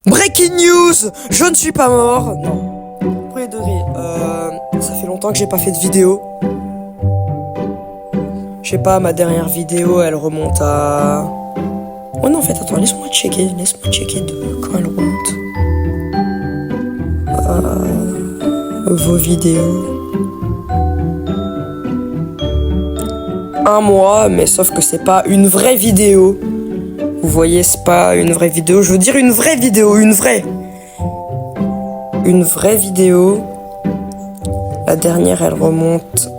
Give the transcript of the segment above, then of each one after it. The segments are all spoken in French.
Breaking news! Je ne suis pas mort. Non. Premier degré. Ça fait longtemps que j'ai pas fait de vidéo. Je sais pas, ma dernière vidéo, elle remonte à... Oh non, en fait, attends, laisse-moi checker de quand elle remonte. Vos vidéos. Un mois, mais sauf que c'est pas une vraie vidéo. Vous voyez, c'est pas une vraie vidéo. Je veux dire une vraie vidéo, une vraie vidéo. La dernière, elle remonte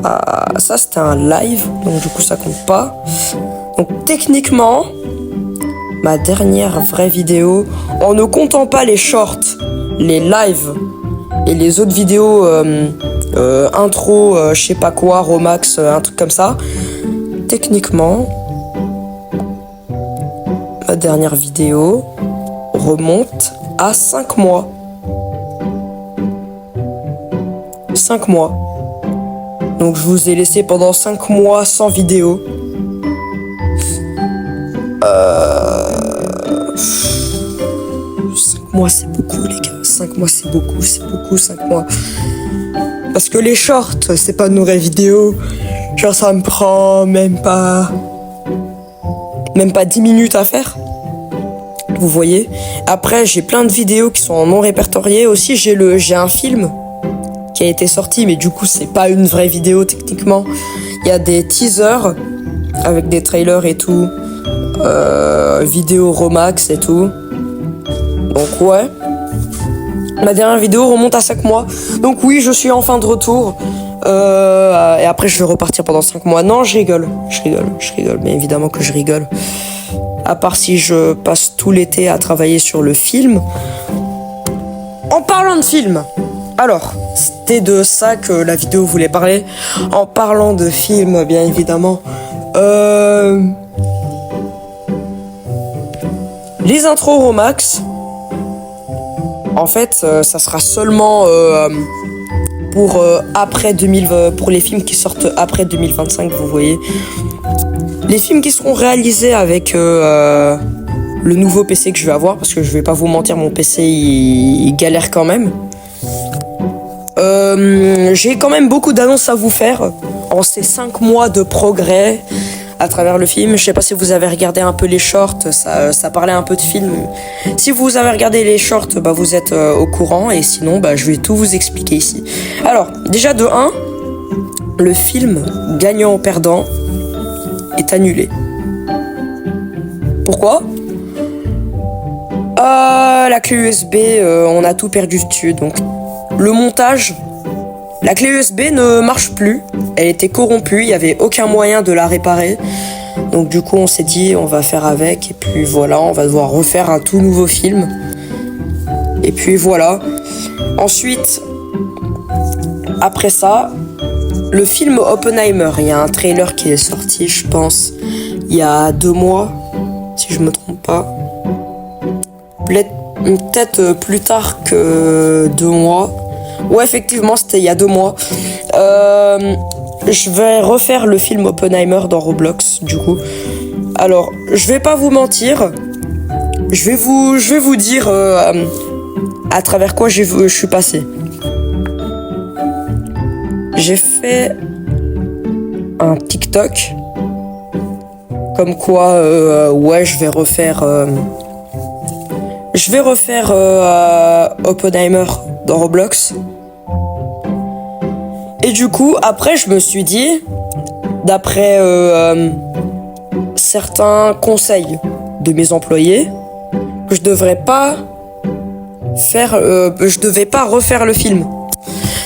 à... Ça, c'était un live, donc du coup, ça compte pas. Donc, techniquement, ma dernière vraie vidéo, en ne comptant pas les shorts, les lives et les autres vidéos intro, je sais pas quoi, Romax, un truc comme ça. Techniquement, ma dernière vidéo remonte à 5 mois. 5 mois. Donc je vous ai laissé pendant 5 mois sans vidéo. 5 mois c'est beaucoup les gars. 5 mois c'est beaucoup, 5 mois. Parce que les shorts, c'est pas de vraies vidéos. Genre ça me prend même pas 10 minutes à faire. Vous voyez. Après j'ai plein de vidéos qui sont non répertoriées. Aussi j'ai un film qui a été sorti, mais du coup c'est pas une vraie vidéo techniquement. Il y a des teasers avec des trailers et tout, vidéo Romax et tout. Donc ouais, ma dernière vidéo remonte à 5 mois. Donc oui, je suis enfin de retour. Et après je vais repartir pendant 5 mois. Non, je rigole, mais évidemment que je rigole. À part si je passe tout l'été à travailler sur le film. En parlant de film, alors, c'était de ça que la vidéo voulait parler. En parlant de film, bien évidemment. Les intros Romax. En fait, ça sera seulement pour pour les films qui sortent après 2025, vous voyez. Les films qui seront réalisés avec le nouveau PC que je vais avoir, parce que je vais pas vous mentir, mon PC il galère quand même. J'ai quand même beaucoup d'annonces à vous faire en ces 5 mois de progrès à travers le film. Je sais pas si vous avez regardé un peu les shorts, ça parlait un peu de film. Si vous avez regardé les shorts, bah vous êtes au courant, et sinon bah je vais tout vous expliquer ici. Alors, déjà de 1, le film gagnant ou perdant est annulé. Pourquoi ? La clé USB, on a tout perdu dessus, donc le montage, la clé USB ne marche plus, elle était corrompue, il n'y avait aucun moyen de la réparer. Donc du coup on s'est dit on va faire avec, et puis voilà, on va devoir refaire un tout nouveau film. Et puis voilà. Ensuite, après ça, le film Oppenheimer, il y a un trailer qui est sorti, je pense, il y a 2 mois, si je me trompe pas. Peut-être plus tard que 2 mois. Ouais, effectivement, c'était il y a 2 mois. Je vais refaire le film Oppenheimer dans Roblox, du coup. Alors, je vais pas vous mentir. Je vais vous dire à travers quoi je suis passé. J'ai fait un TikTok comme quoi, ouais, je vais refaire Oppenheimer dans Roblox. Et du coup, après, je me suis dit, d'après certains conseils de mes employés, que je devais pas refaire le film.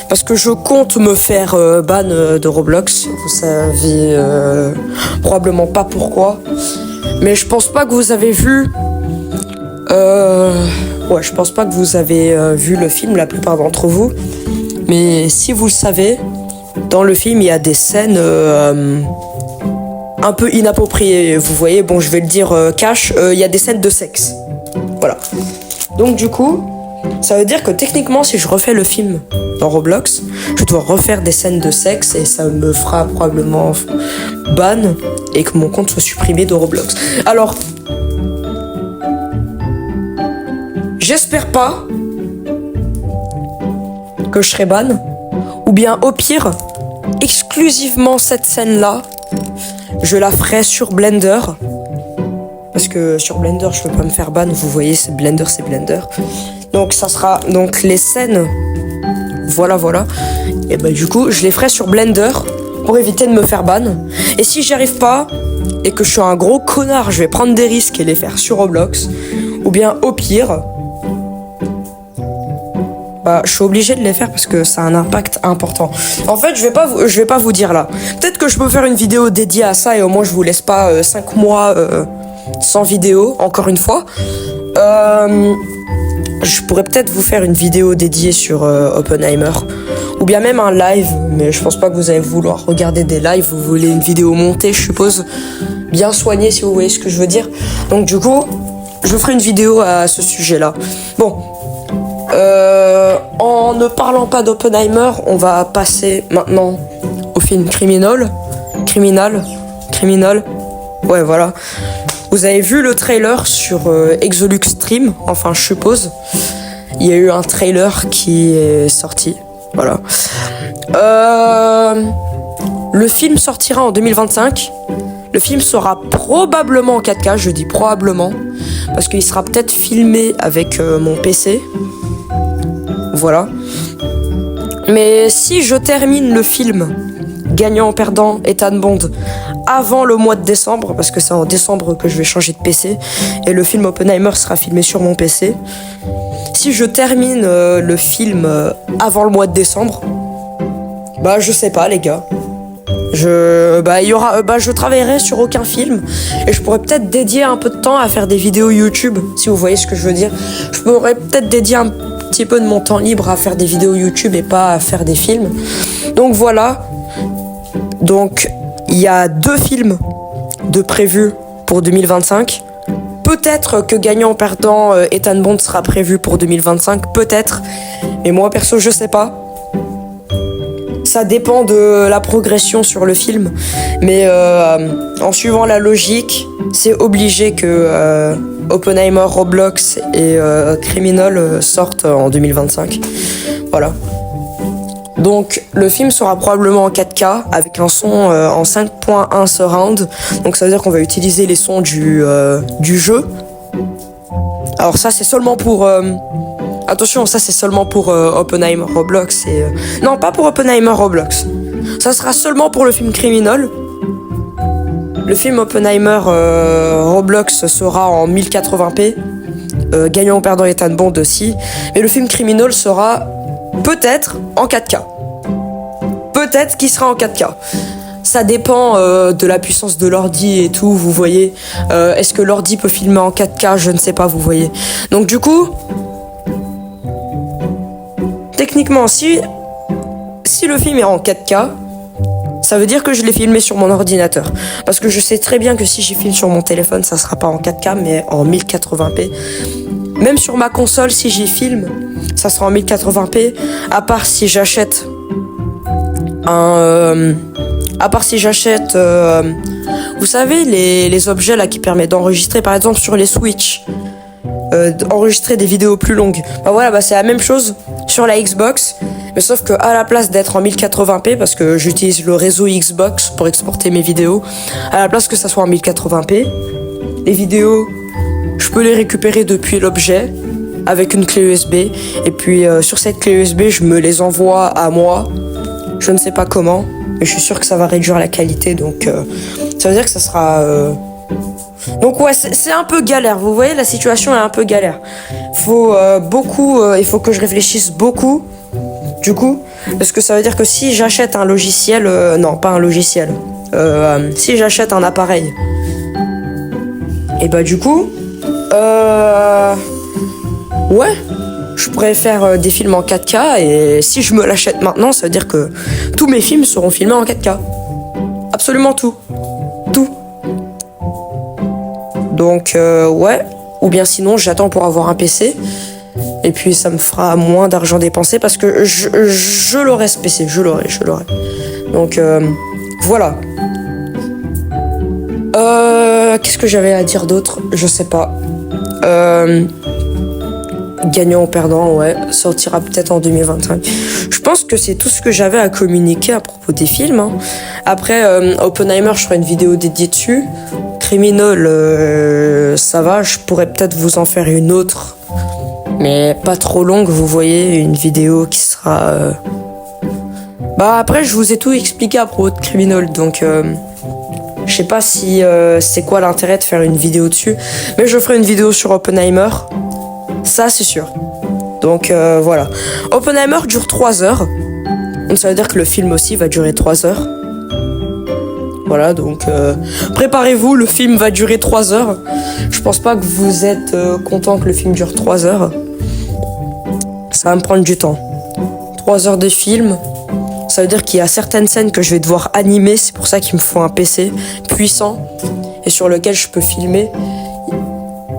Parce que je compte me faire ban de Roblox. Vous savez probablement pas pourquoi. Mais je pense pas que vous avez vu... Ouais, je pense pas que vous avez vu le film, la plupart d'entre vous. Mais si vous le savez, dans le film, il y a des scènes un peu inappropriées. Vous voyez, bon, je vais le dire cash, il y a des scènes de sexe. Voilà. Donc du coup, ça veut dire que techniquement, si je refais le film dans Roblox, je dois refaire des scènes de sexe et ça me fera probablement ban et que mon compte soit supprimé de Roblox. Alors... J'espère pas que je serai ban. Ou bien au pire, exclusivement cette scène-là, je la ferai sur Blender. Parce que sur Blender, je peux pas me faire ban. Vous voyez, c'est Blender, c'est Blender. Donc ça sera donc les scènes. Voilà. Et bah du coup, je les ferai sur Blender pour éviter de me faire ban. Et si j'y arrive pas et que je suis un gros connard, je vais prendre des risques et les faire sur Roblox. Ou bien au pire, bah, je suis obligé de les faire parce que ça a un impact important. En fait, je vais pas vous dire là. Peut-être que je peux faire une vidéo dédiée à ça et au moins je vous laisse pas 5 mois sans vidéo, encore une fois. Je pourrais peut-être vous faire une vidéo dédiée sur Oppenheimer. Ou bien même un live, mais je pense pas que vous allez vouloir regarder des lives. Vous voulez une vidéo montée, je suppose, bien soignée, si vous voyez ce que je veux dire. Donc du coup, je ferai une vidéo à ce sujet-là. Bon, en ne parlant pas d'Oppenheimer, on va passer maintenant au film Criminal. Ouais, voilà. Vous avez vu le trailer sur Exolux Stream, enfin je suppose. Il y a eu un trailer qui est sorti. Voilà. Le film sortira en 2025. Le film sera probablement en 4K, je dis probablement, parce qu'il sera peut-être filmé avec mon PC. Voilà. Mais si je termine le film, gagnant, perdant, Ethan Bond, avant le mois de décembre, parce que c'est en décembre que je vais changer de PC, et le film Oppenheimer sera filmé sur mon PC. Si je termine le film avant le mois de décembre, bah je sais pas les gars. Je travaillerai sur aucun film et je pourrais peut-être dédier un peu de temps à faire des vidéos YouTube, si vous voyez ce que je veux dire. Je pourrais peut-être dédier un petit peu de mon temps libre à faire des vidéos YouTube et pas à faire des films. Donc voilà. Donc il y a 2 films de prévus pour 2025. Peut-être que gagnant-perdant, Ethan Bond sera prévu pour 2025, peut-être. Mais moi perso, je sais pas. Ça dépend de la progression sur le film. Mais en suivant la logique, c'est obligé que Oppenheimer, Roblox et Criminal sortent en 2025. Voilà. Donc le film sera probablement en 4K avec un son en 5.1 surround. Donc ça veut dire qu'on va utiliser les sons du jeu. Alors ça c'est seulement pour... Attention, ça c'est seulement pour Oppenheimer Roblox et... Non, pas pour Oppenheimer Roblox. Ça sera seulement pour le film Criminal. Le film Oppenheimer Roblox sera en 1080p. Gagnant ou perdant Ethan Bond aussi. Mais le film Criminal sera peut-être en 4K. Peut-être qu'il sera en 4K. Ça dépend de la puissance de l'ordi et tout, vous voyez. Est-ce que l'ordi peut filmer en 4K? Je ne sais pas, vous voyez. Donc du coup... Techniquement, si le film est en 4K, ça veut dire que je l'ai filmé sur mon ordinateur. Parce que je sais très bien que si j'y filme sur mon téléphone, ça sera pas en 4K, mais en 1080p. Même sur ma console, si j'y filme, ça sera en 1080p. À part si j'achète vous savez, les objets là qui permettent d'enregistrer, par exemple sur les Switch. Enregistrer des vidéos plus longues. Bah voilà, bah c'est la même chose sur la Xbox, mais sauf que à la place d'être en 1080p, parce que j'utilise le réseau Xbox pour exporter mes vidéos, à la place que ça soit en 1080p, les vidéos, je peux les récupérer depuis l'objet avec une clé USB, et puis sur cette clé USB, je me les envoie à moi. Je ne sais pas comment, mais je suis sûr que ça va réduire la qualité, donc ça veut dire que ça sera... Donc ouais, c'est un peu galère, vous voyez, la situation est un peu galère. Il faut que je réfléchisse beaucoup, du coup, parce que ça veut dire que si j'achète un logiciel, non, pas un logiciel, si j'achète un appareil, et bah du coup, ouais, je pourrais faire des films en 4K, et si je me l'achète maintenant, ça veut dire que tous mes films seront filmés en 4K. Absolument tout. Donc ouais, ou bien sinon j'attends pour avoir un PC et puis ça me fera moins d'argent dépensé parce que je l'aurai ce PC, je l'aurai. Donc voilà. Qu'est-ce que j'avais à dire d'autre? Je sais pas. Gagnant ou perdant, ouais, sortira peut-être en 2025. Je pense que c'est tout ce que j'avais à communiquer à propos des films. Hein. Après, Oppenheimer, je ferai une vidéo dédiée dessus. Criminal, ça va, je pourrais peut-être vous en faire une autre. Mais pas trop longue, vous voyez, une vidéo qui sera... Bah après, je vous ai tout expliqué à propos de Criminal, donc... Je sais pas si c'est quoi l'intérêt de faire une vidéo dessus. Mais je ferai une vidéo sur Oppenheimer. Ça, c'est sûr. Donc, voilà. Oppenheimer dure 3 heures. Donc, ça veut dire que le film aussi va durer 3 heures. Voilà, donc, préparez-vous, le film va durer 3 heures. Je pense pas que vous êtes content que le film dure 3 heures. Ça va me prendre du temps. 3 heures de film. Ça veut dire qu'il y a certaines scènes que je vais devoir animer. C'est pour ça qu'il me faut un PC puissant et sur lequel je peux filmer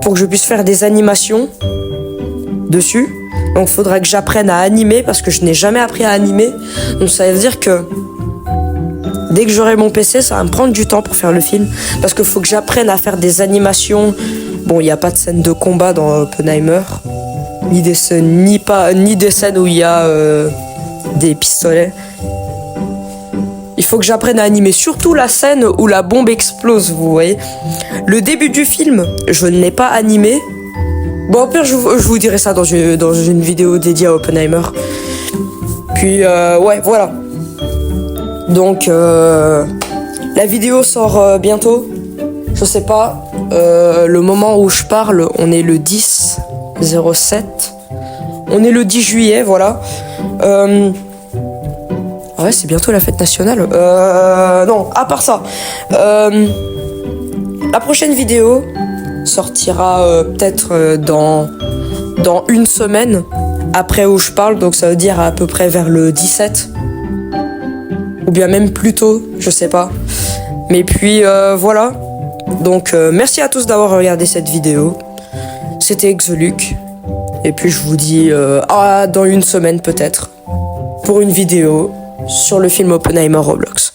pour que je puisse faire des animations dessus. Donc il faudra que j'apprenne à animer parce que je n'ai jamais appris à animer. Donc ça veut dire que dès que j'aurai mon PC, ça va me prendre du temps pour faire le film parce qu'il faut que j'apprenne à faire des animations. Bon, il n'y a pas de scène de combat dans Oppenheimer, ni des scènes où il y a des pistolets. Il faut que j'apprenne à animer, surtout la scène où la bombe explose, vous voyez. Le début du film, je ne l'ai pas animé. Bon, au pire, je vous dirai ça dans une vidéo dédiée à Oppenheimer. Puis, ouais, voilà. Donc, la vidéo sort bientôt. Je sais pas. Le moment où je parle, on est le 10/07. On est le 10 juillet, voilà. Ouais, c'est bientôt la fête nationale. Non, à part ça. La prochaine vidéo sortira peut-être dans une semaine après où je parle. Donc ça veut dire à peu près vers le 17. Ou bien même plus tôt, je sais pas. Mais puis voilà. Donc merci à tous d'avoir regardé cette vidéo. C'était Exoluc. Et puis je vous dis dans une semaine peut-être. Pour une vidéo sur le film Oppenheimer Roblox.